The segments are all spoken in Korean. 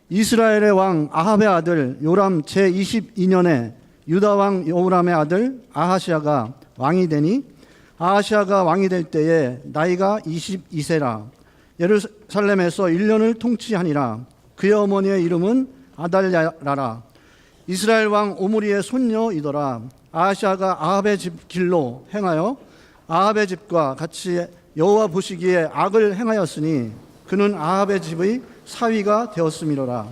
이스라엘의 왕 아합의 아들 요람 제22년에 유다 왕 여호람의 아들 아하시아가 왕이 되니, 아하시아가 왕이 될 때에 나이가 22세라. 예루살렘에서 1년을 통치하니라. 그의 어머니의 이름은 아달랴라라. 이스라엘 왕 오므리의 손녀이더라. 아하시아가 아합의 집 길로 행하여 아합의 집과 같이 여호와 보시기에 악을 행하였으니 그는 아합의 집의 사위가 되었음이로라.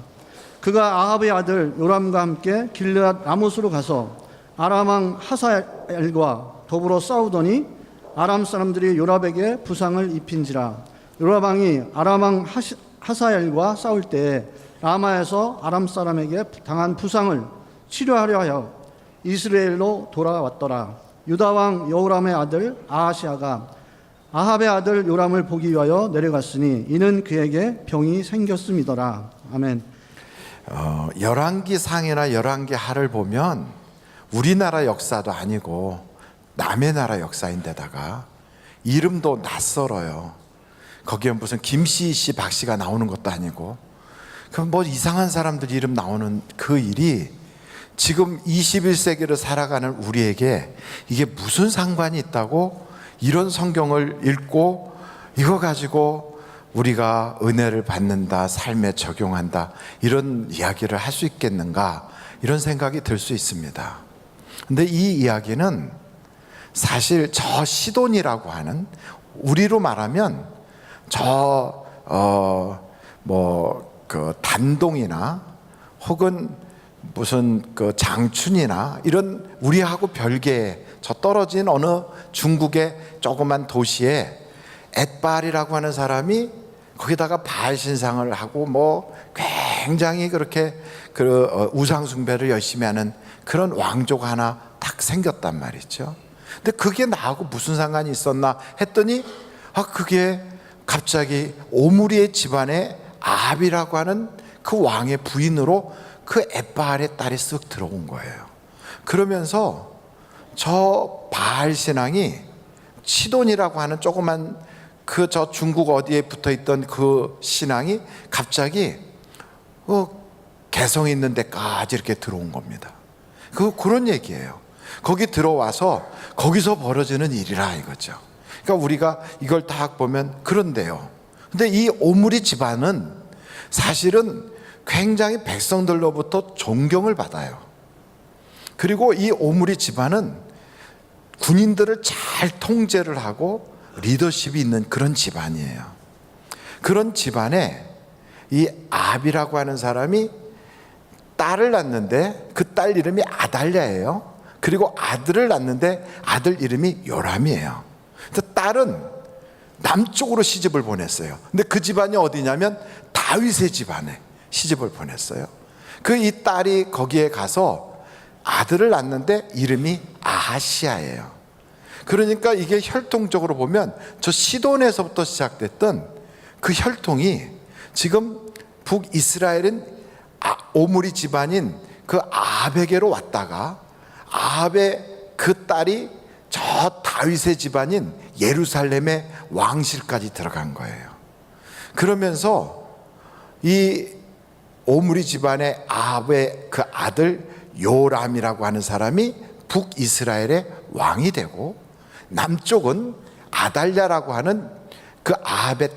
그가 아합의 아들 요람과 함께 길르앗 라못으로 가서 아람 왕 하사엘과 더불어 싸우더니 아람 사람들이 요람에게 부상을 입힌지라. 요람 왕이 아람 왕 하사엘과 싸울 때에 라마에서 아람 사람에게 당한 부상을 치료하려 하여 이스라엘로 돌아왔더라. 유다 왕 여호람의 아들 아하시아가 아합의 아들 요람을 보기 위하여 내려갔으니 이는 그에게 병이 생겼음이더라. 아멘. 열왕기상이나 열왕기하를 보면 우리나라 역사도 아니고 남의 나라 역사인데다가 이름도 낯설어요. 거기에 무슨 김씨, 박씨가 나오는 것도 아니고, 그럼 뭐 이상한 사람들 이름 나오는 그 일이 지금 21세기를 살아가는 우리에게 이게 무슨 상관이 있다고 이런 성경을 읽고 이거 가지고 우리가 은혜를 받는다, 삶에 적용한다, 이런 이야기를 할 수 있겠는가, 이런 생각이 들 수 있습니다. 근데 이 이야기는 사실 저 시돈이라고 하는, 우리로 말하면 그 단동이나 혹은 무슨 그 장춘이나 이런 우리하고 별개의 저 떨어진 어느 중국의 조그만 도시에 엣발이라고 하는 사람이 거기다가 바알 신상을 하고 뭐 굉장히 그렇게 우상 숭배를 열심히 하는 그런 왕조가 하나 딱 생겼단 말이죠. 근데 그게 나하고 무슨 상관이 있었나 했더니 그게 갑자기 오므리의 집안에 아합이라고 하는 그 왕의 부인으로 그 엣바알의 딸이 쓱 들어온 거예요. 그러면서 저 바알 신앙이 시돈이라고 하는 조그만 저 중국 어디에 붙어 있던 그 신앙이 갑자기 개성 있는 데까지 이렇게 들어온 겁니다. 그런 얘기예요. 거기 들어와서 거기서 벌어지는 일이라 이거죠. 그러니까 우리가 이걸 딱 보면 그런데요. 근데 이 오므리 집안은 사실은 굉장히 백성들로부터 존경을 받아요. 그리고 이 오므리 집안은 군인들을 잘 통제를 하고 리더십이 있는 그런 집안이에요. 그런 집안에 이 아합이라고 하는 사람이 딸을 낳는데 그 딸 이름이 아달랴예요. 그리고 아들을 낳는데 아들 이름이 요람이에요. 딸은 남쪽으로 시집을 보냈어요. 근데 그 집안이 어디냐면 다윗의 집안에 시집을 보냈어요. 이 딸이 거기에 가서 아들을 낳는데 이름이 아하시아예요. 그러니까 이게 혈통적으로 보면 저 시돈에서부터 시작됐던 그 혈통이 지금 북이스라엘은 오므리 집안인 그 아합에게로 왔다가 아합의 그 딸이 저 다윗의 집안인 예루살렘의 왕실까지 들어간 거예요. 그러면서 이 오므리 집안의 아합의 그 아들 요람이라고 하는 사람이 북이스라엘의 왕이 되고, 남쪽은 아달랴라고 하는 그 아합의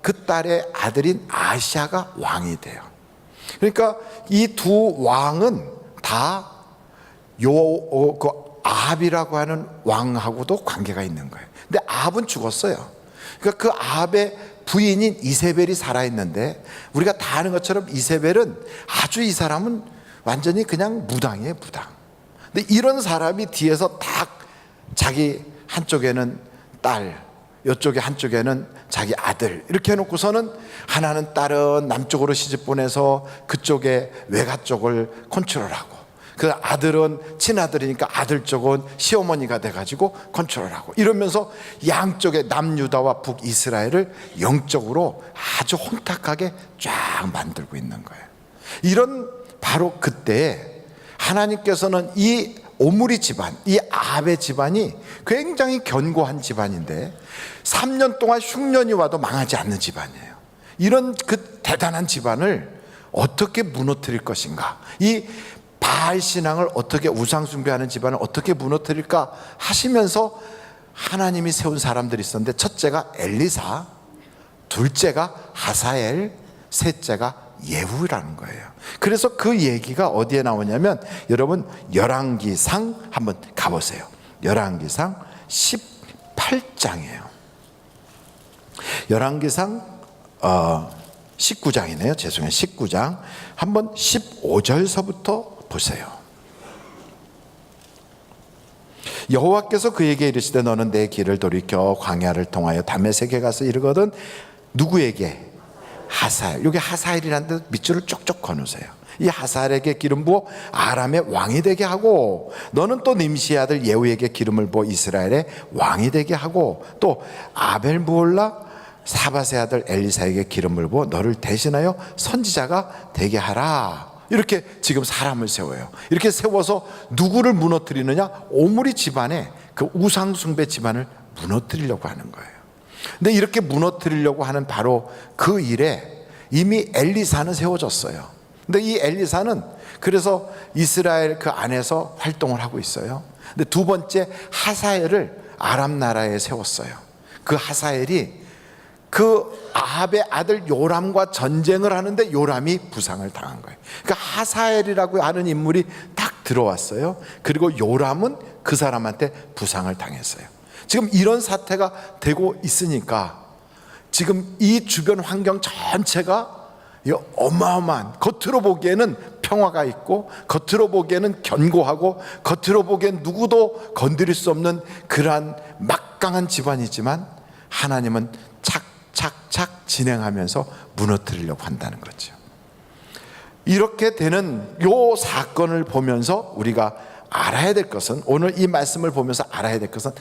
그 딸의 아들인 아시아가 왕이 돼요. 그러니까 이 두 왕은 다 그 아합이라고 하는 왕하고도 관계가 있는 거예요. 근데 아합은 죽었어요. 그러니까 그 아합의 부인인 이세벨이 살아있는데, 우리가 다 아는 것처럼 이세벨은 아주, 이 사람은 완전히 그냥 무당이에요, 무당. 근데 이런 사람이 뒤에서 딱 자기 한쪽에는 딸, 이쪽에 한쪽에는 자기 아들, 이렇게 해놓고서는 하나는 딸은 남쪽으로 시집 보내서 그쪽에 외가 쪽을 컨트롤하고, 그 아들은 친아들이니까 아들 쪽은 시어머니가 돼가지고 컨트롤하고, 이러면서 양쪽의 남유다와 북이스라엘을 영적으로 아주 혼탁하게 쫙 만들고 있는 거예요. 이런 바로 그때 하나님께서는 이 오므리 집안, 이 아합의 집안이 굉장히 견고한 집안인데 3년 동안 흉년이 와도 망하지 않는 집안이에요. 이런 그 대단한 집안을 어떻게 무너뜨릴 것인가, 이 바알 신앙을 어떻게, 우상 숭배하는 집안을 어떻게 무너뜨릴까 하시면서 하나님이 세운 사람들이 있었는데, 첫째가 엘리사, 둘째가 하사엘, 셋째가 예후라는 거예요. 그래서 그 얘기가 어디에 나오냐면, 여러분 열왕기상 한번 가보세요. 열왕기상 18장이에요. 열왕기상 19장이네요. 죄송해요. 19장 한번 15절서부터 보세요. 여호와께서 그에게 이르시되 너는 내 길을 돌이켜 광야를 통하여 다메섹에 가서 이르거든. 누구에게? 하사엘. 여기 하사엘이라는 데 밑줄을 쪽쪽 거누세요. 이 하사엘에게 기름 부어 아람의 왕이 되게 하고, 너는 또 nim시의 아들 예후에게 기름을 부어 이스라엘의 왕이 되게 하고, 또 아벨므올라 사밧의 아들 엘리사에게 기름을 부어 너를 대신하여 선지자가 되게 하라. 이렇게 지금 사람을 세워요. 이렇게 세워서 누구를 무너뜨리느냐? 오므리 집안의 그 우상숭배 집안을 무너뜨리려고 하는 거예요. 근데 이렇게 무너뜨리려고 하는 바로 그 일에 이미 엘리사는 세워졌어요. 근데 이 엘리사는 그래서 이스라엘 그 안에서 활동을 하고 있어요. 근데 두 번째 하사엘을 아람 나라에 세웠어요. 그 하사엘이 그 아합의 아들 요람과 전쟁을 하는데 요람이 부상을 당한 거예요. 그러니까 하사엘이라고 하는 인물이 딱 들어왔어요. 그리고 요람은 그 사람한테 부상을 당했어요. 지금 이런 사태가 되고 있으니까 지금 이 주변 환경 전체가 어마어마한, 겉으로 보기에는 평화가 있고 겉으로 보기에는 견고하고 겉으로 보기엔 누구도 건드릴 수 없는 그러한 막강한 집안이지만, 하나님은 착착착 진행하면서 무너뜨리려고 한다는 거죠. 이렇게 되는 요 사건을 보면서 우리가 알아야 될 것은, 오늘 이 말씀을 보면서 알아야 될 것은,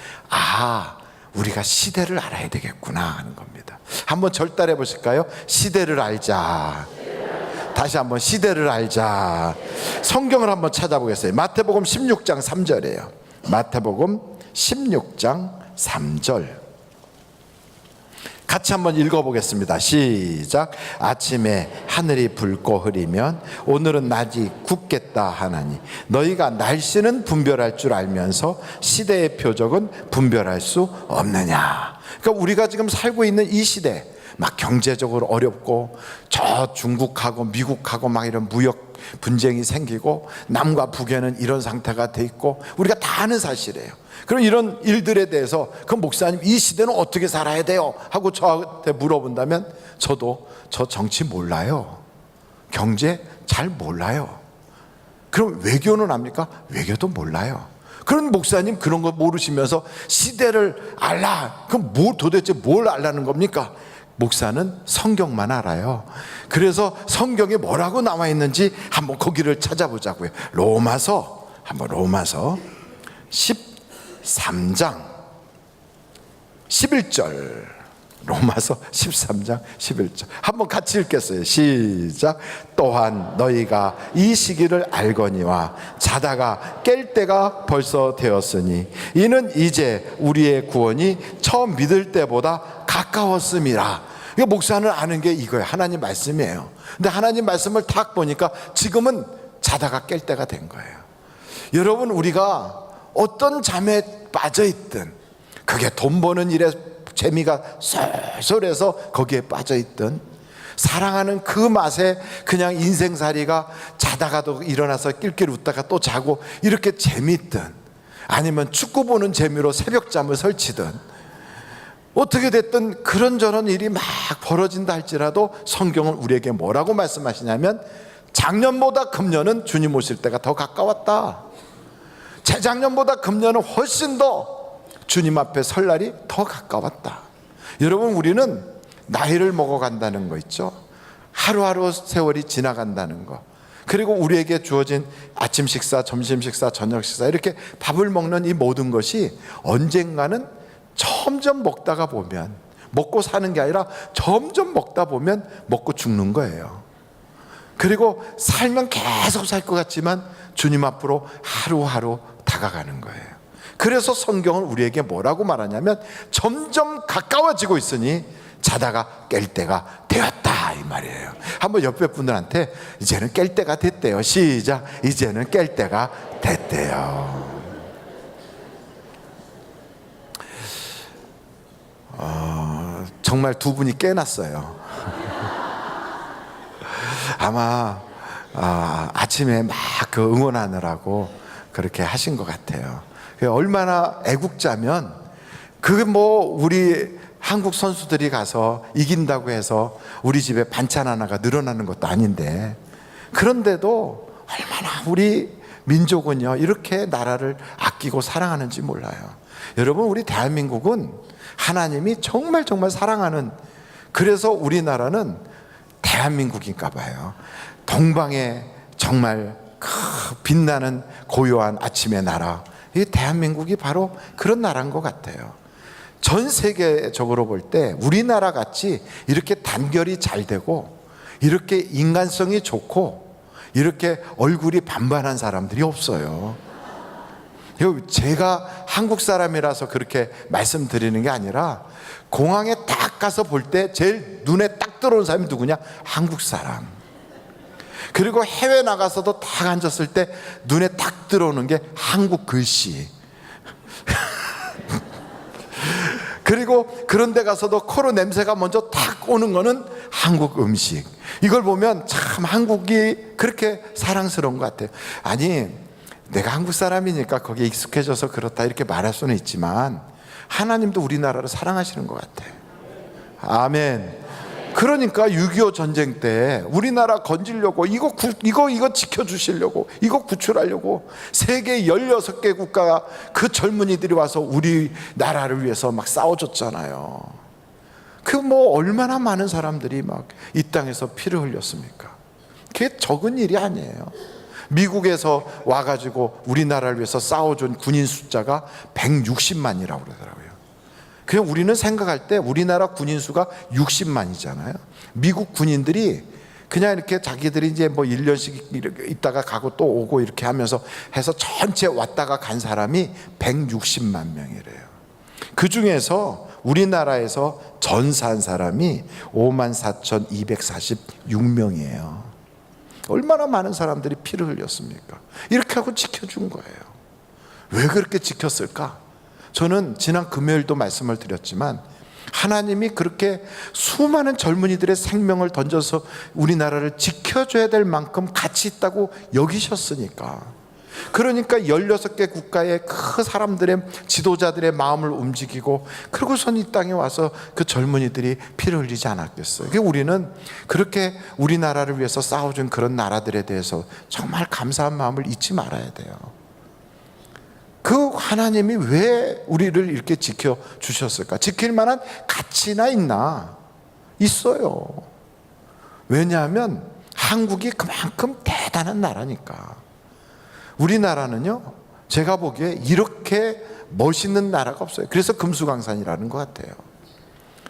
우리가 시대를 알아야 되겠구나 하는 겁니다. 한번 절달해 보실까요? 시대를 알자. 다시 한번 시대를 알자. 성경을 한번 찾아보겠어요. 마태복음 16장 3절이에요. 마태복음 16장 3절 같이 한번 읽어보겠습니다. 시작. 아침에 하늘이 붉고 흐리면 오늘은 낮이 굳겠다 하나니 너희가 날씨는 분별할 줄 알면서 시대의 표적은 분별할 수 없느냐. 그러니까 우리가 지금 살고 있는 이 시대, 막 경제적으로 어렵고 저 중국하고 미국하고 막 이런 무역 분쟁이 생기고 남과 북에는 이런 상태가 돼 있고 우리가 다 아는 사실이에요. 그럼 이런 일들에 대해서 그 목사님 이 시대는 어떻게 살아야 돼요? 하고 저한테 물어본다면 저도 저 정치 몰라요. 경제 잘 몰라요. 그럼 외교는 압니까? 외교도 몰라요. 그런 목사님 그런 거 모르시면서 시대를 알라. 그럼 도대체 뭘 알라는 겁니까? 목사는 성경만 알아요. 그래서 성경에 뭐라고 나와 있는지 한번 거기를 찾아보자고요. 로마서 13장 11절. 로마서 13장 11절 한번 같이 읽겠어요. 시작. 또한 너희가 이 시기를 알거니와 자다가 깰 때가 벌써 되었으니 이는 이제 우리의 구원이 처음 믿을 때보다 가까웠음이라. 이거 목사는 아는 게 이거예요. 하나님 말씀이에요. 근데 하나님 말씀을 딱 보니까 지금은 자다가 깰 때가 된 거예요. 여러분, 우리가 어떤 잠에 빠져있든, 그게 돈 버는 일에 재미가 쏠쏠해서 거기에 빠져있든, 사랑하는 그 맛에 그냥 인생살이가 자다가도 일어나서 낄낄 웃다가 또 자고 이렇게 재밌든, 아니면 축구 보는 재미로 새벽잠을 설치든, 어떻게 됐든 그런저런 일이 막 벌어진다 할지라도 성경은 우리에게 뭐라고 말씀하시냐면, 작년보다 금년은 주님 오실 때가 더 가까웠다. 재작년보다 금년은 훨씬 더 주님 앞에 설 날이 더 가까웠다. 여러분, 우리는 나이를 먹어간다는 거 있죠. 하루하루 세월이 지나간다는 거, 그리고 우리에게 주어진 아침 식사, 점심 식사, 저녁 식사, 이렇게 밥을 먹는 이 모든 것이 언젠가는 점점 먹다가 보면, 먹고 사는 게 아니라 점점 먹다 보면 먹고 죽는 거예요. 그리고 살면 계속 살 것 같지만 주님 앞으로 하루하루 다가가는 거예요. 그래서 성경은 우리에게 뭐라고 말하냐면, 점점 가까워지고 있으니 자다가 깰 때가 되었다 이 말이에요. 한번 옆에 분들한테 이제는 깰 때가 됐대요. 시작. 이제는 깰 때가 됐대요. 정말 두 분이 깨났어요. 아마 아침에 막 그 응원하느라고 그렇게 하신 것 같아요. 얼마나 애국자면, 그게 뭐 우리 한국 선수들이 가서 이긴다고 해서 우리 집에 반찬 하나가 늘어나는 것도 아닌데, 그런데도 얼마나 우리 민족은요 이렇게 나라를 아끼고 사랑하는지 몰라요. 여러분, 우리 대한민국은 하나님이 정말 정말 사랑하는, 그래서 우리나라는 대한민국인가 봐요. 동방에 정말 빛나는 고요한 아침의 나라, 이 대한민국이 바로 그런 나라인 것 같아요. 전 세계적으로 볼 때 우리나라 같이 이렇게 단결이 잘 되고 이렇게 인간성이 좋고 이렇게 얼굴이 반반한 사람들이 없어요. 제가 한국 사람이라서 그렇게 말씀드리는 게 아니라, 공항에 딱 가서 볼 때 제일 눈에 딱 들어오는 사람이 누구냐? 한국 사람. 그리고 해외 나가서도 딱 앉았을 때 눈에 딱 들어오는 게 한국 글씨. 그리고 그런 데 가서도 코로 냄새가 먼저 딱 오는 거는 한국 음식. 이걸 보면 참 한국이 그렇게 사랑스러운 것 같아요. 아니, 내가 한국 사람이니까 거기에 익숙해져서 그렇다 이렇게 말할 수는 있지만, 하나님도 우리나라를 사랑하시는 것 같아요. 아멘. 그러니까 6.25 전쟁 때 우리나라 건지려고 이거 지켜주시려고, 이거 구출하려고 세계 16개 국가가 그 젊은이들이 와서 우리나라를 위해서 막 싸워줬잖아요. 그 뭐 얼마나 많은 사람들이 막 이 땅에서 피를 흘렸습니까? 그게 적은 일이 아니에요. 미국에서 와가지고 우리나라를 위해서 싸워준 군인 숫자가 160만이라고 그러더라고요. 그냥 우리는 생각할 때 우리나라 군인 수가 60만이잖아요. 미국 군인들이 그냥 이렇게 자기들이 이제 뭐 1년씩 있다가 가고 또 오고 이렇게 하면서 해서 전체 왔다가 간 사람이 160만 명이래요. 그 중에서 우리나라에서 전사한 사람이 54,246명이에요. 얼마나 많은 사람들이 피를 흘렸습니까? 이렇게 하고 지켜준 거예요. 왜 그렇게 지켰을까? 저는 지난 금요일도 말씀을 드렸지만, 하나님이 그렇게 수많은 젊은이들의 생명을 던져서 우리나라를 지켜줘야 될 만큼 가치 있다고 여기셨으니까. 그러니까 16개 국가의 그 사람들의 지도자들의 마음을 움직이고, 그러고선 이 땅에 와서 그 젊은이들이 피를 흘리지 않았겠어요. 우리는 그렇게 우리나라를 위해서 싸워준 그런 나라들에 대해서 정말 감사한 마음을 잊지 말아야 돼요. 그 하나님이 왜 우리를 이렇게 지켜주셨을까? 지킬 만한 가치나 있나? 있어요. 왜냐하면 한국이 그만큼 대단한 나라니까. 우리나라는요, 제가 보기에 이렇게 멋있는 나라가 없어요. 그래서 금수강산이라는 것 같아요.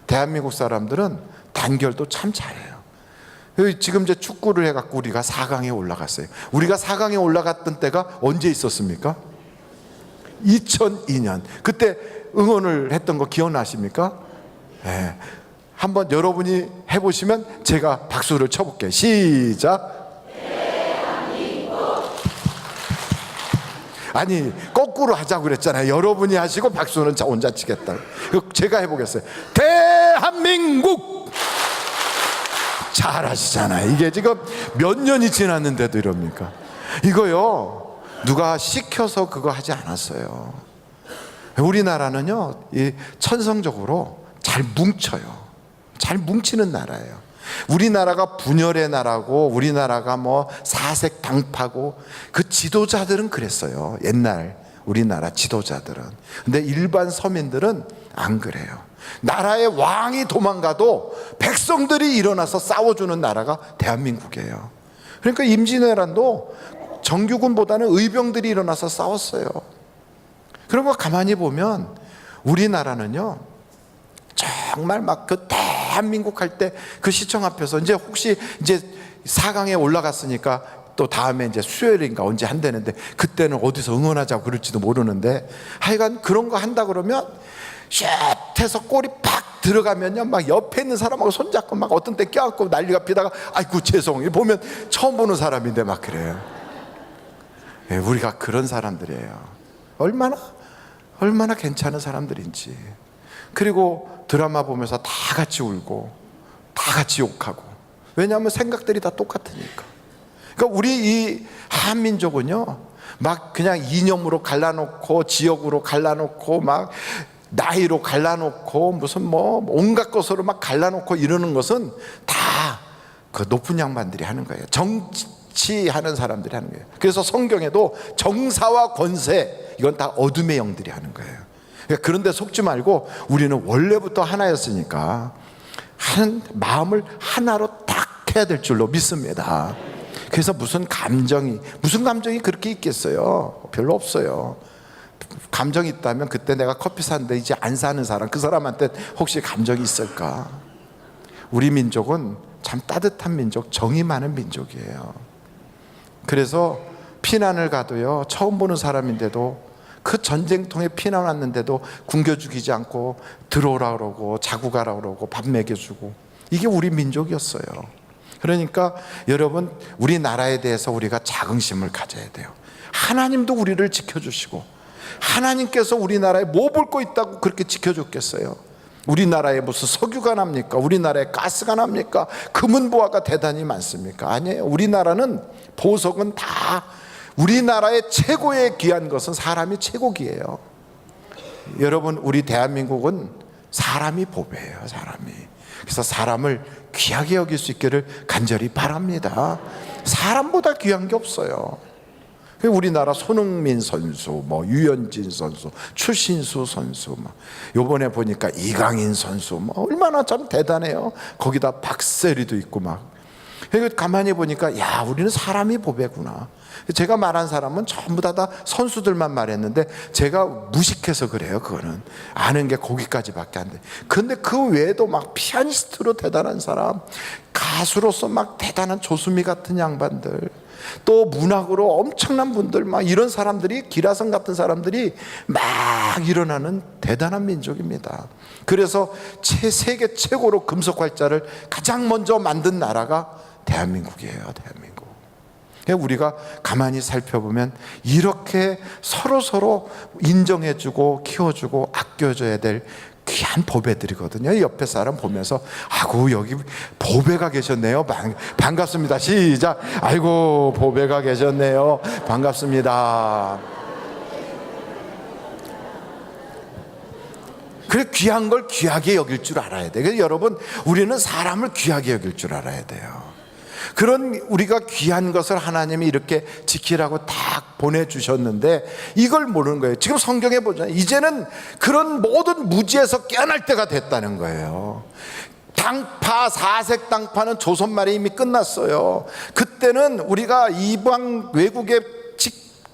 대한민국 사람들은 단결도 참 잘해요. 지금 이제 축구를 해갖고 우리가 4강에 올라갔어요. 우리가 4강에 올라갔던 때가 언제 있었습니까? 2002년. 그때 응원을 했던 거 기억나십니까? 네. 한번 여러분이 해보시면 제가 박수를 쳐볼게요. 시작. 대한민국. 아니, 거꾸로 하자고 그랬잖아요. 여러분이 하시고 박수는 저 혼자 치겠다. 제가 해보겠어요. 대한민국. 잘하시잖아요. 이게 지금 몇 년이 지났는데도 이럽니까? 이거요, 누가 시켜서 그거 하지 않았어요. 우리나라는요, 이 천성적으로 잘 뭉쳐요. 잘 뭉치는 나라예요. 우리나라가 분열의 나라고, 우리나라가 뭐 사색 당파고, 그 지도자들은 그랬어요. 옛날 우리나라 지도자들은. 근데 일반 서민들은 안 그래요. 나라의 왕이 도망가도 백성들이 일어나서 싸워주는 나라가 대한민국이에요. 그러니까 임진왜란도 정규군보다는 의병들이 일어나서 싸웠어요. 그런 거 가만히 보면 우리나라는요, 정말 막 그 대한민국 할 때 그 시청 앞에서 이제 혹시 이제 4강에 올라갔으니까 또 다음에 이제 수요일인가 언제 한다는데, 그때는 어디서 응원하자고 그럴지도 모르는데, 하여간 그런 거 한다 그러면 쉣 해서 꼬리 팍 들어가면요, 막 옆에 있는 사람하고 손잡고 막 어떤 때 껴안고 난리가 피다가 아이고 죄송해요. 보면 처음 보는 사람인데 막 그래요. 예, 우리가 그런 사람들이에요. 얼마나 괜찮은 사람들인지. 그리고 드라마 보면서 다 같이 울고 다 같이 욕하고. 왜냐하면 생각들이 다 똑같으니까. 그러니까 우리 이 한민족은요, 막 그냥 이념으로 갈라놓고 지역으로 갈라놓고 막 나이로 갈라놓고 무슨 뭐 온갖 것으로 막 갈라놓고 이러는 것은 다 그 높은 양반들이 하는 거예요. 정치하는 사람들이 하는 거예요. 그래서 성경에도 정사와 권세, 이건 다 어둠의 영들이 하는 거예요. 그러니까 그런데 속지 말고 우리는 원래부터 하나였으니까 한 마음을 하나로 딱 해야 될 줄로 믿습니다. 그래서 무슨 감정이 그렇게 있겠어요? 별로 없어요. 감정이 있다면 그때 내가 커피 샀는데 이제 안 사는 사람, 그 사람한테 혹시 감정이 있을까? 우리 민족은 참 따뜻한 민족, 정이 많은 민족이에요. 그래서 피난을 가도요, 처음 보는 사람인데도 그 전쟁통에 피난 왔는데도 굶겨 죽이지 않고 들어오라 그러고 자고 가라 그러고 밥 먹여주고, 이게 우리 민족이었어요. 그러니까 여러분, 우리나라에 대해서 우리가 자긍심을 가져야 돼요. 하나님도 우리를 지켜주시고, 하나님께서 우리나라에 뭐 볼 거 있다고 그렇게 지켜줬겠어요? 우리나라에 무슨 석유가 납니까? 우리나라에 가스가 납니까? 금은보화가 대단히 많습니까? 아니에요. 우리나라는 보석은 다, 우리나라의 최고의 귀한 것은 사람이 최고기예요. 여러분, 우리 대한민국은 사람이 보배예요. 사람이. 그래서 사람을 귀하게 여길 수 있기를 간절히 바랍니다. 사람보다 귀한 게 없어요. 우리나라 손흥민 선수, 뭐 유현진 선수, 추신수 선수, 뭐 요번에 보니까 이강인 선수, 뭐 얼마나 참 대단해요. 거기다 박세리도 있고 막. 가만히 보니까 야, 우리는 사람이 보배구나. 제가 말한 사람은 전부 다 선수들만 말했는데 제가 무식해서 그래요. 그거는 아는 게 거기까지밖에 안 돼. 근데 그 외에도 막 피아니스트로 대단한 사람, 가수로서 막 대단한 조수미 같은 양반들, 또 문학으로 엄청난 분들, 막 이런 사람들이, 기라성 같은 사람들이 막 일어나는 대단한 민족입니다. 그래서 세계 최고로 금속 활자를 가장 먼저 만든 나라가 대한민국이에요. 대한민국. 우리가 가만히 살펴보면 이렇게 서로 인정해주고 키워주고 아껴줘야 될 귀한 보배들이거든요. 옆에 사람 보면서 아이고, 여기 보배가 계셨네요. 반갑습니다. 시작. 아이고, 보배가 계셨네요. 반갑습니다. 그래, 귀한 걸 귀하게 여길 줄 알아야 돼요. 그래서 여러분, 우리는 사람을 귀하게 여길 줄 알아야 돼요. 그런 우리가 귀한 것을 하나님이 이렇게 지키라고 딱 보내주셨는데 이걸 모르는 거예요. 지금 성경에 보잖아요. 이제는 그런 모든 무지에서 깨어날 때가 됐다는 거예요. 당파, 사색 당파는 조선 말에 이미 끝났어요. 그때는 우리가 이방 외국에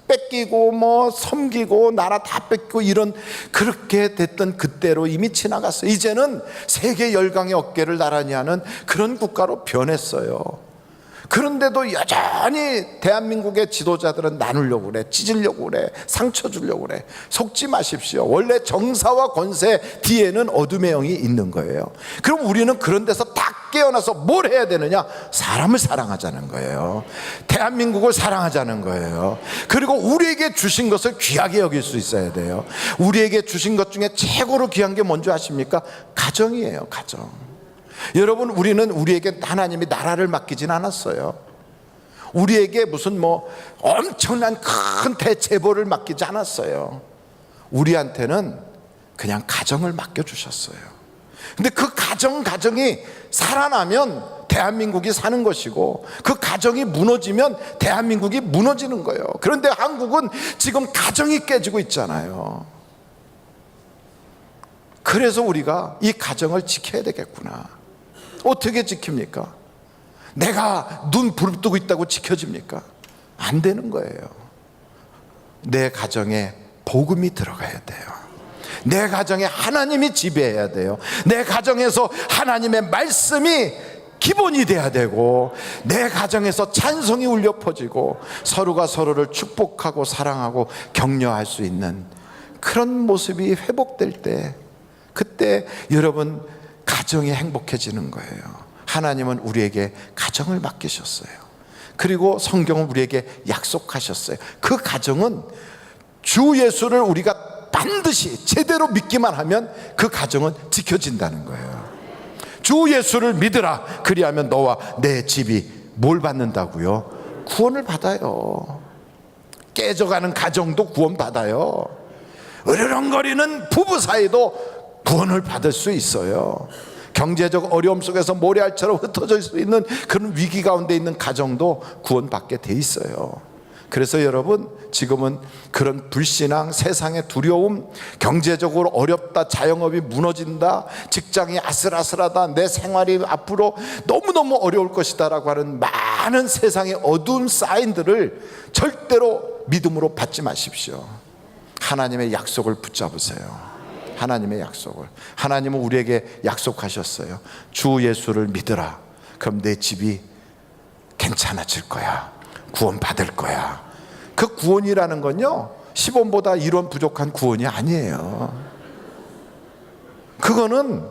뺏기고 뭐 섬기고 나라 다 뺏기고 이런, 그렇게 됐던 그때로 이미 지나갔어요. 이제는 세계 열강의 어깨를 나란히 하는 그런 국가로 변했어요. 그런데도 여전히 대한민국의 지도자들은 나누려고 그래, 찢으려고 그래, 상처 주려고 그래. 속지 마십시오. 원래 정사와 권세 뒤에는 어둠의 영이 있는 거예요. 그럼 우리는 그런 데서 딱 깨어나서 뭘 해야 되느냐? 사람을 사랑하자는 거예요. 대한민국을 사랑하자는 거예요. 그리고 우리에게 주신 것을 귀하게 여길 수 있어야 돼요. 우리에게 주신 것 중에 최고로 귀한 게 뭔지 아십니까? 가정이에요. 가정. 여러분, 우리는 우리에게 하나님이 나라를 맡기진 않았어요. 우리에게 무슨 뭐 엄청난 큰 대체보를 맡기지 않았어요. 우리한테는 그냥 가정을 맡겨주셨어요. 근데 그 가정이 살아나면 대한민국이 사는 것이고, 그 가정이 무너지면 대한민국이 무너지는 거예요. 그런데 한국은 지금 가정이 깨지고 있잖아요. 그래서 우리가 이 가정을 지켜야 되겠구나. 어떻게 지킵니까? 내가 눈 부릅뜨고 있다고 지켜집니까? 안 되는 거예요. 내 가정에 복음이 들어가야 돼요. 내 가정에 하나님이 지배해야 돼요. 내 가정에서 하나님의 말씀이 기본이 돼야 되고, 내 가정에서 찬송이 울려 퍼지고 서로가 서로를 축복하고 사랑하고 격려할 수 있는 그런 모습이 회복될 때, 그때 여러분 가정이 행복해지는 거예요. 하나님은 우리에게 가정을 맡기셨어요. 그리고 성경은 우리에게 약속하셨어요. 그 가정은 주 예수를 우리가 반드시 제대로 믿기만 하면 그 가정은 지켜진다는 거예요. 주 예수를 믿으라. 그리하면 너와 내 집이 뭘 받는다고요? 구원을 받아요. 깨져가는 가정도 구원 받아요. 으르렁거리는 부부 사이도 구원을 받을 수 있어요. 경제적 어려움 속에서 모래알처럼 흩어질 수 있는 그런 위기 가운데 있는 가정도 구원받게 돼 있어요. 그래서 여러분, 지금은 그런 불신앙, 세상의 두려움, 경제적으로 어렵다, 자영업이 무너진다, 직장이 아슬아슬하다, 내 생활이 앞으로 너무너무 어려울 것이다 라고 하는 많은 세상의 어두운 사인들을 절대로 믿음으로 받지 마십시오. 하나님의 약속을 붙잡으세요. 하나님의 약속을. 하나님은 우리에게 약속하셨어요. 주 예수를 믿으라. 그럼 내 집이 괜찮아질 거야. 구원 받을 거야. 그 구원이라는 건요, 10원보다 1원 부족한 구원이 아니에요. 그거는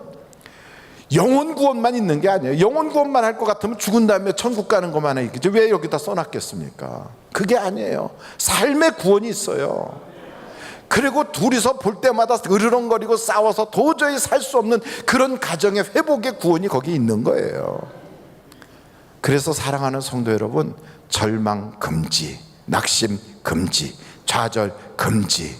영혼 구원만 있는 게 아니에요. 영혼 구원만 할 것 같으면 죽은 다음에 천국 가는 것만 있겠죠. 왜 여기다 써놨겠습니까? 그게 아니에요. 삶의 구원이 있어요. 그리고 둘이서 볼 때마다 으르렁거리고 싸워서 도저히 살 수 없는 그런 가정의 회복의 구원이 거기 있는 거예요. 그래서 사랑하는 성도 여러분, 절망 금지, 낙심 금지, 좌절 금지.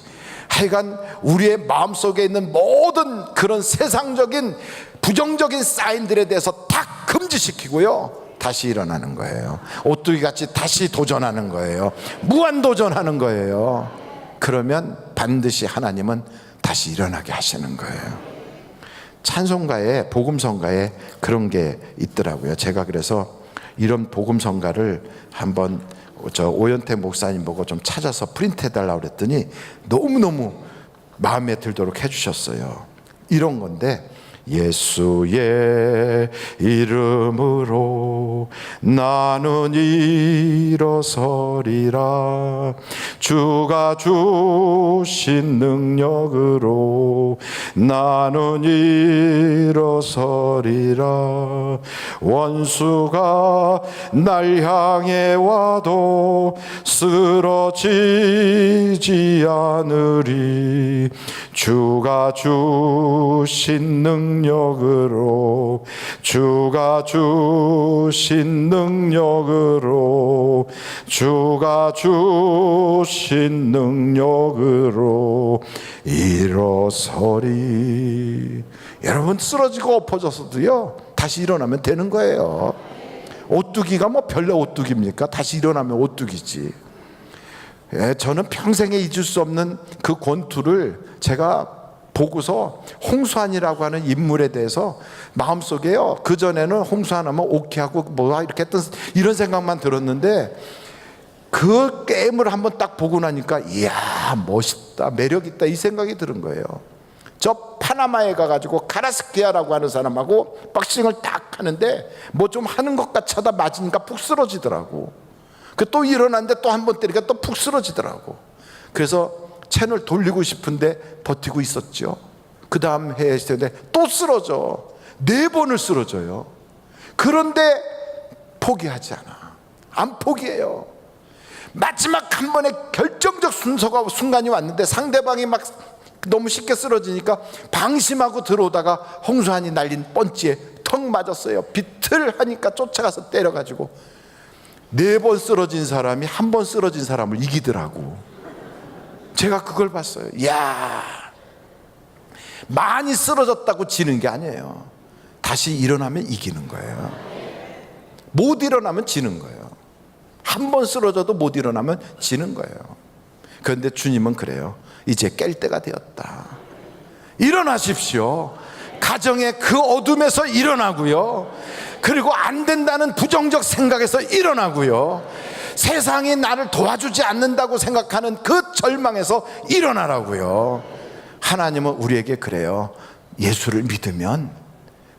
하여간 우리의 마음속에 있는 모든 그런 세상적인 부정적인 사인들에 대해서 다 금지시키고요, 다시 일어나는 거예요. 오뚜기같이 다시 도전하는 거예요. 무한도전하는 거예요. 그러면 반드시 하나님은 다시 일어나게 하시는 거예요. 찬송가에, 복음성가에 그런 게 있더라고요. 제가 그래서 이런 복음성가를 한번 오연태 목사님 보고 좀 찾아서 프린트해달라고 그랬더니 너무너무 마음에 들도록 해주셨어요. 이런 건데, 예수의 이름으로 나는 일어서리라. 주가 주신 능력으로 나는 일어서리라. 원수가 날 향해 와도 쓰러지지 않으리. 주가 주신 능력으로, 주가 주신 능력으로, 주가 주신 능력으로 일어서리. 여러분, 쓰러지고 엎어져서도요, 다시 일어나면 되는 거예요. 오뚜기가 뭐 별내 오뚜기입니까? 다시 일어나면 오뚜기지. 저는 평생에 잊을 수 없는 그 권투를 제가 보고서 홍수환이라고 하는 인물에 대해서 마음속에요, 그전에는 홍수환 하면 오케하고 뭐야 이렇게 했던 이런 생각만 들었는데, 그 게임을 한번 딱 보고 나니까 이야, 멋있다, 매력있다, 이 생각이 드는 거예요. 저 파나마에 가가지고 카라스키아라고 하는 사람하고 박싱을 딱 하는데 뭐 좀 하는 것 같이 하다 맞으니까 푹 쓰러지더라고. 그 또 일어났는데 또 한 번 때리니까 또 푹 쓰러지더라고. 그래서 채널 돌리고 싶은데 버티고 있었죠. 그 다음 해에 했을 텐데 또 쓰러져. 4번을 쓰러져요. 그런데 포기하지 않아. 안 포기해요. 마지막 한 번의 결정적 순간이 왔는데 상대방이 막 너무 쉽게 쓰러지니까 방심하고 들어오다가 홍수환이 날린 펀치에 턱 맞았어요. 비틀하니까 쫓아가서 때려가지고 4번 쓰러진 사람이 한 번 쓰러진 사람을 이기더라고. 제가 그걸 봤어요. 이야, 많이 쓰러졌다고 지는 게 아니에요. 다시 일어나면 이기는 거예요. 못 일어나면 지는 거예요. 한 번 쓰러져도 못 일어나면 지는 거예요. 그런데 주님은 그래요. 이제 깰 때가 되었다. 일어나십시오. 가정의 그 어둠에서 일어나고요, 그리고 안 된다는 부정적 생각에서 일어나고요, 세상이 나를 도와주지 않는다고 생각하는 그 절망에서 일어나라고요. 하나님은 우리에게 그래요. 예수를 믿으면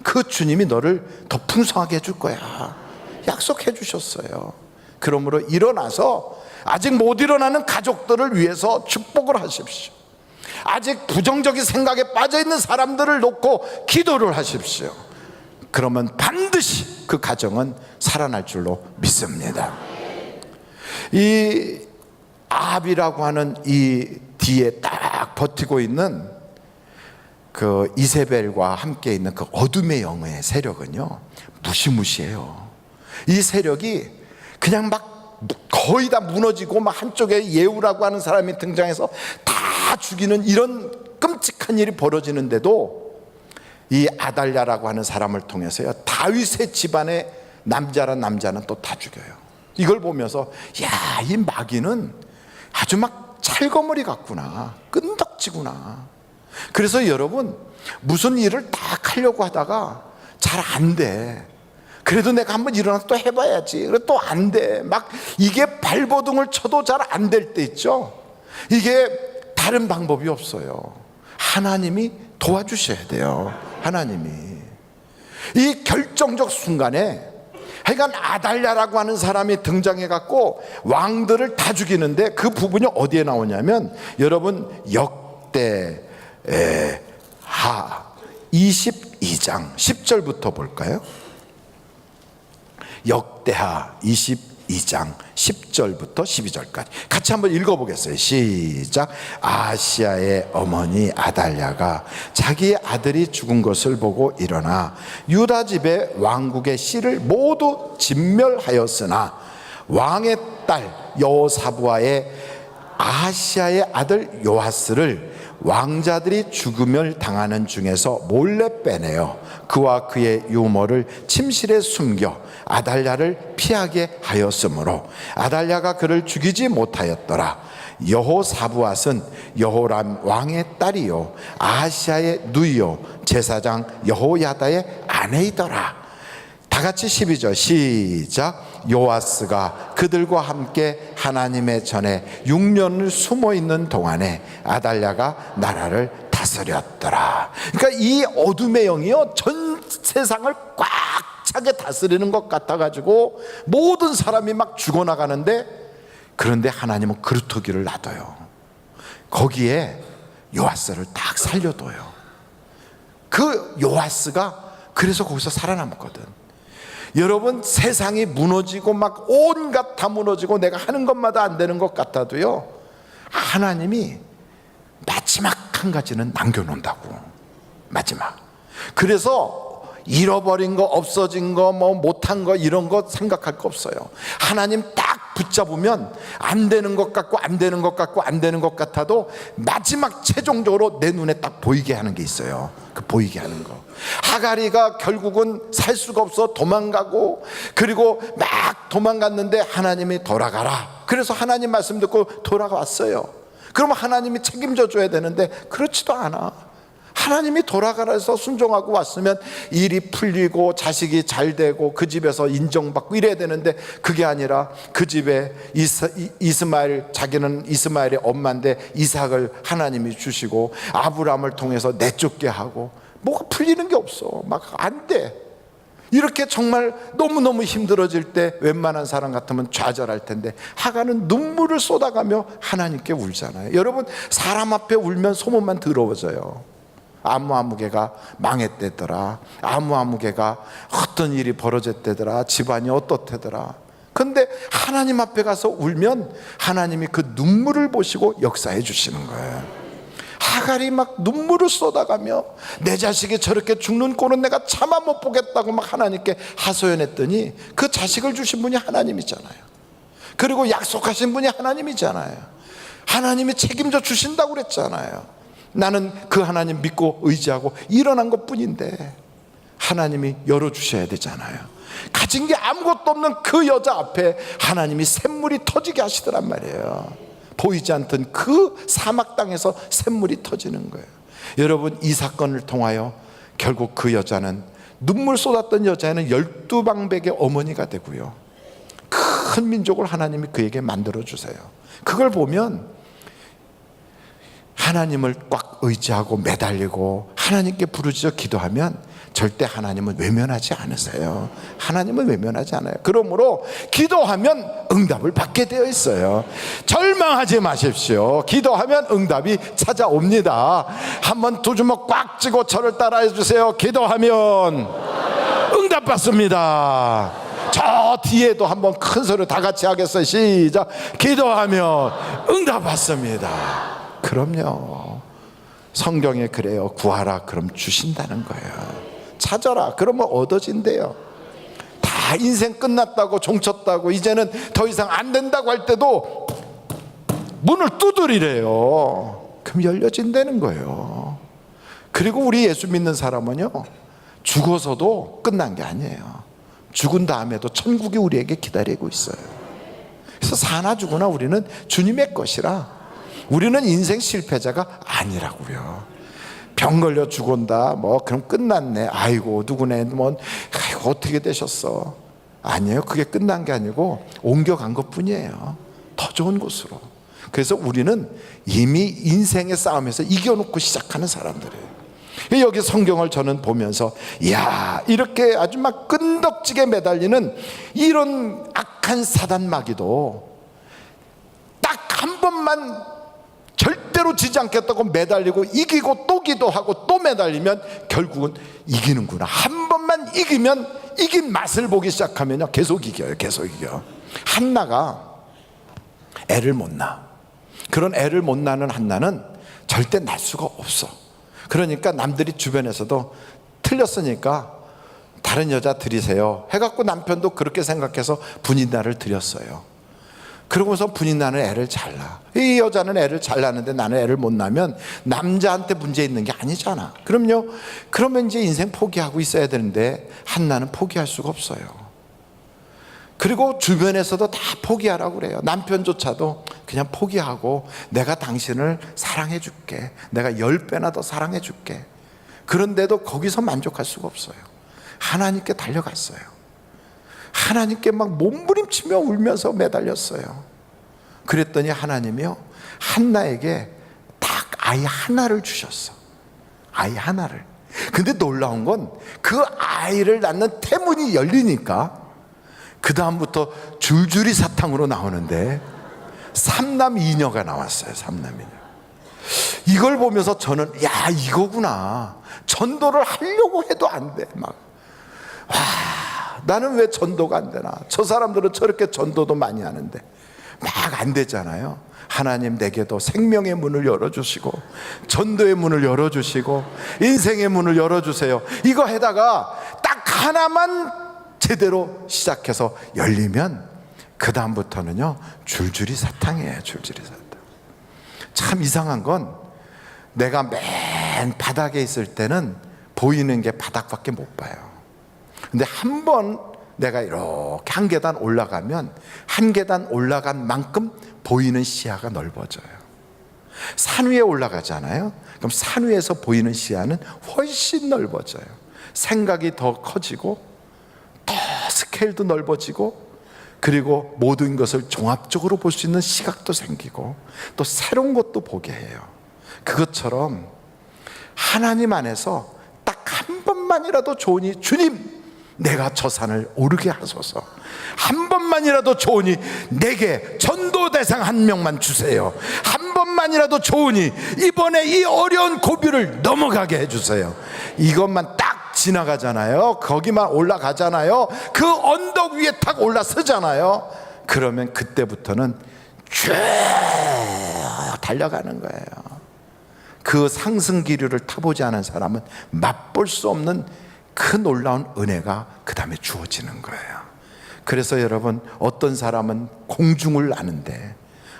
그 주님이 너를 더 풍성하게 해줄 거야. 약속해 주셨어요. 그러므로 일어나서 아직 못 일어나는 가족들을 위해서 축복을 하십시오. 아직 부정적인 생각에 빠져있는 사람들을 놓고 기도를 하십시오. 그러면 반드시 그 가정은 살아날 줄로 믿습니다. 이 아합이라고 하는 이 뒤에 딱 버티고 있는 그 이세벨과 함께 있는 그 어둠의 영의 세력은요, 무시무시해요. 이 세력이 그냥 막 거의 다 무너지고, 막 한쪽에 예후라고 하는 사람이 등장해서 다 죽이는 이런 끔찍한 일이 벌어지는데도 이 아달랴라고 하는 사람을 통해서요, 다윗의 집안의 남자란 남자는 또 다 죽여요. 이걸 보면서 야, 이 마귀는 아주 막 찰거머리 같구나, 끈덕지구나. 그래서 여러분, 무슨 일을 딱 하려고 하다가 잘 안 돼. 그래도 내가 한번 일어나서 또 해봐야지. 그래 또 안 돼. 막 이게 발버둥을 쳐도 잘 안 될 때 있죠. 이게 다른 방법이 없어요. 하나님이 도와주셔야 돼요. 하나님이. 이 결정적 순간에 하여간 아달랴라고 하는 사람이 등장해갖고 왕들을 다 죽이는데, 그 부분이 어디에 나오냐면 여러분 역대하 22장 10절부터 볼까요? 역대하 22장 10절부터 12절까지 같이 한번 읽어보겠어요. 시작. 아하시야의 어머니 아달랴가 자기의 아들이 죽은 것을 보고 일어나 유다 집의 왕국의 씨를 모두 진멸하였으나 왕의 딸 여호사부아의 아하시야의 아들 요아스를 왕자들이 죽음을 당하는 중에서 몰래 빼내어 그와 그의 유모를 침실에 숨겨 아달랴를 피하게 하였으므로 아달랴가 그를 죽이지 못하였더라. 여호사부앗은 여호람 왕의 딸이요 아하시야의 누이요 제사장 여호야다의 아내이더라. 다 같이 12절 시작. 요아스가 그들과 함께 하나님의 전에 6년을 숨어 있는 동안에 아달랴가 나라를 다스렸더라. 그러니까 이 어둠의 영이요, 전 세상을 꽉 차게 다스리는 것 같아가지고 모든 사람이 막 죽어나가는데, 그런데 하나님은 그루터기를 놔둬요. 거기에 요아스를 딱 살려둬요. 그 요아스가 그래서 거기서 살아남거든. 여러분, 세상이 무너지고 막 온갖 다 무너지고 내가 하는 것마다 안 되는 것 같아도요, 하나님이 마지막 한 가지는 남겨놓는다고. 마지막. 그래서 잃어버린 거, 없어진 거, 뭐 못한 거, 이런 거 생각할 거 없어요. 하나님 딱 붙잡으면 안 되는 것 같고 안 되는 것 같고 안 되는 것 같아도 마지막 최종적으로 내 눈에 딱 보이게 하는 게 있어요. 그 보이게 하는 거. 하가리가 결국은 살 수가 없어 도망가고, 그리고 막 도망갔는데 하나님이 돌아가라. 그래서 하나님 말씀 듣고 돌아왔어요. 그러면 하나님이 책임져 줘야 되는데 그렇지도 않아. 하나님이 돌아가라 해서 순종하고 왔으면 일이 풀리고 자식이 잘 되고 그 집에서 인정받고 이래야 되는데, 그게 아니라 그 집에 이스마엘, 자기는 이스마엘의 엄마인데 이삭을 하나님이 주시고 아브라함을 통해서 내쫓게 하고, 뭐가 풀리는 게 없어. 막 안 돼. 이렇게 정말 너무너무 힘들어질 때 웬만한 사람 같으면 좌절할 텐데 하가는 눈물을 쏟아가며 하나님께 울잖아요. 여러분, 사람 앞에 울면 소문만 더러워져요. 아무개가 망했대더라. 아무개가 어떤 일이 벌어졌대더라. 집안이 어떻대더라. 근데 하나님 앞에 가서 울면 하나님이 그 눈물을 보시고 역사해 주시는 거예요. 하갈이 막 눈물을 쏟아가며 내 자식이 저렇게 죽는 꼴은 내가 차마 못 보겠다고 막 하나님께 하소연했더니, 그 자식을 주신 분이 하나님이잖아요. 그리고 약속하신 분이 하나님이잖아요. 하나님이 책임져 주신다고 그랬잖아요. 나는 그 하나님 믿고 의지하고 일어난 것 뿐인데 하나님이 열어주셔야 되잖아요. 가진 게 아무것도 없는 그 여자 앞에 하나님이 샘물이 터지게 하시더란 말이에요. 보이지 않던 그 사막 땅에서 샘물이 터지는 거예요. 여러분, 이 사건을 통하여 결국 그 여자는, 눈물 쏟았던 여자는 12방백의 어머니가 되고요, 큰 민족을 하나님이 그에게 만들어 주세요. 그걸 보면 하나님을 꽉 의지하고 매달리고 하나님께 부르짖어 기도하면 절대 하나님은 외면하지 않으세요. 하나님은 외면하지 않아요. 그러므로 기도하면 응답을 받게 되어 있어요. 절망하지 마십시오. 기도하면 응답이 찾아옵니다. 한번 두 주먹 꽉 쥐고 저를 따라해 주세요. 기도하면 응답 받습니다. 저 뒤에도 한번 큰 소리 다 같이 하겠어요. 시작. 기도하면 응답 받습니다. 그럼요. 성경에 그래요. 구하라 그럼 주신다는 거예요. 찾아라 그러면 얻어진대요. 다 인생 끝났다고 종쳤다고 이제는 더 이상 안 된다고 할 때도 문을 두드리래요. 그럼 열려진다는 거예요. 그리고 우리 예수 믿는 사람은요, 죽어서도 끝난 게 아니에요. 죽은 다음에도 천국이 우리에게 기다리고 있어요. 그래서 사나 죽으나 우리는 주님의 것이라, 우리는 인생 실패자가 아니라고요. 병 걸려 죽은다, 뭐 그럼 끝났네, 아이고 누구네, 뭐 아이고 어떻게 되셨어. 아니에요. 그게 끝난 게 아니고 옮겨간 것 뿐이에요. 더 좋은 곳으로. 그래서 우리는 이미 인생의 싸움에서 이겨놓고 시작하는 사람들이에요. 여기 성경을 저는 보면서, 이야, 이렇게 아주 막 끈덕지게 매달리는 이런 악한 사단 마귀도 딱 한 번만 절대로 지지 않겠다고 매달리고 이기고 또 기도하고 또 매달리면 결국은 이기는구나. 한 번만 이기면, 이긴 맛을 보기 시작하면요, 계속 이겨요. 계속 이겨. 한나가 애를 못 낳아. 그런 애를 못 낳는 한나는 절대 낳을 수가 없어. 그러니까 남들이 주변에서도 틀렸으니까 다른 여자 드리세요 해갖고 남편도 그렇게 생각해서 분인나를 드렸어요. 그러고서 분인나는 애를 잘 낳아. 이 여자는 애를 잘 낳는데 나는 애를 못 낳으면 남자한테 문제 있는 게 아니잖아. 그럼요. 그러면 이제 인생 포기하고 있어야 되는데 한나는 포기할 수가 없어요. 그리고 주변에서도 다 포기하라고 그래요. 남편조차도 그냥 포기하고 내가 당신을 사랑해 줄게, 내가 10배나 더 사랑해 줄게. 그런데도 거기서 만족할 수가 없어요. 하나님께 달려갔어요. 하나님께 막 몸부림치며 울면서 매달렸어요. 그랬더니 하나님이요, 한나에게 딱 아이 하나를 주셨어. 아이 하나를. 근데 놀라운 건 그 아이를 낳는 태문이 열리니까 그 다음부터 줄줄이 사탕으로 나오는데 3남 2녀가 나왔어요. 3남 2녀. 이걸 보면서 저는, 야, 이거구나. 전도를 하려고 해도 안 돼. 막, 와, 나는 왜 전도가 안 되나. 저 사람들은 저렇게 전도도 많이 하는데 막 안 되잖아요. 하나님 내게도 생명의 문을 열어주시고 전도의 문을 열어주시고 인생의 문을 열어주세요. 이거 해다가 딱 하나만 제대로 시작해서 열리면 그 다음부터는요, 줄줄이 사탕이에요. 줄줄이 사탕. 참 이상한 건, 내가 맨 바닥에 있을 때는 보이는 게 바닥밖에 못 봐요. 근데 한 번 내가 이렇게 한 계단 올라가면 한 계단 올라간 만큼 보이는 시야가 넓어져요. 산 위에 올라가잖아요. 그럼 산 위에서 보이는 시야는 훨씬 넓어져요. 생각이 더 커지고 더 스케일도 넓어지고, 그리고 모든 것을 종합적으로 볼 수 있는 시각도 생기고 또 새로운 것도 보게 해요. 그것처럼 하나님 안에서 딱 한 번만이라도 좋으니, 주님 내가 저 산을 오르게 하소서. 한 번만이라도 좋으니 내게 전도 대상 한 명만 주세요. 한 번만이라도 좋으니 이번에 이 어려운 고비를 넘어가게 해주세요. 이것만 딱 지나가잖아요. 거기만 올라가잖아요. 그 언덕 위에 탁 올라서잖아요. 그러면 그때부터는 쭉 달려가는 거예요. 그 상승 기류를 타보지 않은 사람은 맛볼 수 없는 그 놀라운 은혜가 그 다음에 주어지는 거예요. 그래서 여러분, 어떤 사람은 공중을 나는데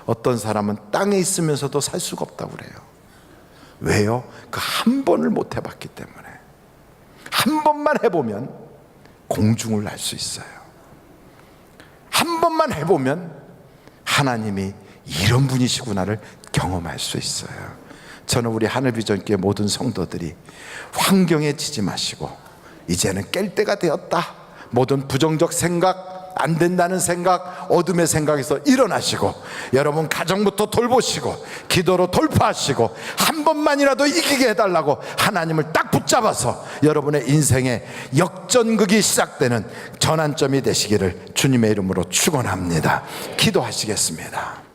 어떤 사람은 땅에 있으면서도 살 수가 없다고 그래요. 왜요? 그 한 번을 못 해봤기 때문에. 한 번만 해보면 공중을 날 수 있어요. 한 번만 해보면 하나님이 이런 분이시구나를 경험할 수 있어요. 저는 우리 하늘비전교회 모든 성도들이 환경에 지지 마시고 이제는 깰 때가 되었다, 모든 부정적 생각, 안 된다는 생각, 어둠의 생각에서 일어나시고 여러분 가정부터 돌보시고 기도로 돌파하시고 한 번만이라도 이기게 해달라고 하나님을 딱 붙잡아서 여러분의 인생의 역전극이 시작되는 전환점이 되시기를 주님의 이름으로 축원합니다. 기도하시겠습니다.